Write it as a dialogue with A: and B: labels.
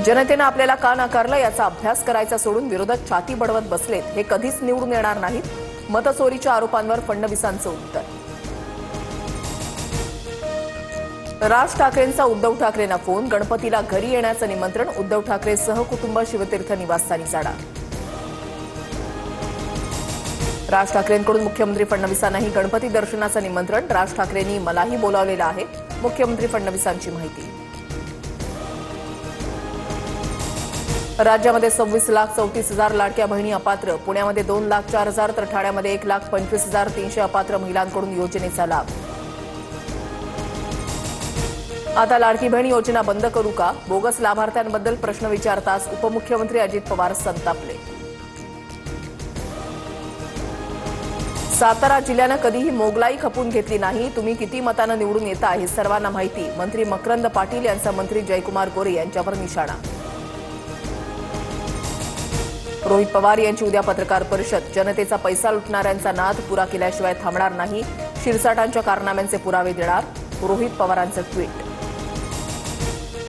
A: जनतेनं आपल्याला का नाकारलं याचा अभ्यास करायचा सोडून विरोधक छाती बडवत बसलेत, हे कधीच निवडून येणार नाहीत. मतचोरीच्या आरोपांवर फडणवीसांचं उत्तर. राज ठाकरेंचा उद्धव ठाकरेंना फोन. गणपतीला घरी येण्याचं निमंत्रण. उद्धव ठाकरे सहकुटुंब शिवतीर्थ निवासस्थानी जाणार. राज ठाकरेंकडून मुख्यमंत्री फडणवीसांनाही गणपती दर्शनाचं निमंत्रण. राज ठाकरेंनी मलाही बोलावलेलं आहे, मुख्यमंत्री फडणवीसांची माहिती. राज्यामध्ये 26,34,000 लाडक्या बहिणी अपात्र. पुण्यामध्ये 2,04,000 तर ठाण्यामध्ये 1,25,300 अपात्र महिलांकडून योजनेचा लाभ. आता लाडकी बहीण योजना बंद करू का? बोगस लाभार्थ्यांबद्दल प्रश्न विचारताच उपमुख्यमंत्री अजित पवार संतापले. सातारा जिल्ह्यानं कधीही मोगलाई खपून घेतली नाही. तुम्ही किती मतानं निवडून येता हे सर्वांना माहिती. मंत्री मकरंद पाटील यांचा मंत्री जयकुमार गोरे यांच्यावर निशाणा. रोहित पवार यांची उद्या पत्रकार परिषद. जनतेचा पैसा लुटणाऱ्यांचा नाद पुरा केल्याशिवाय थांबणार नाही. शिरसाटांच्या कारनाम्यांचे पुरावे देणार. रोहित पवारांचं ट्विट.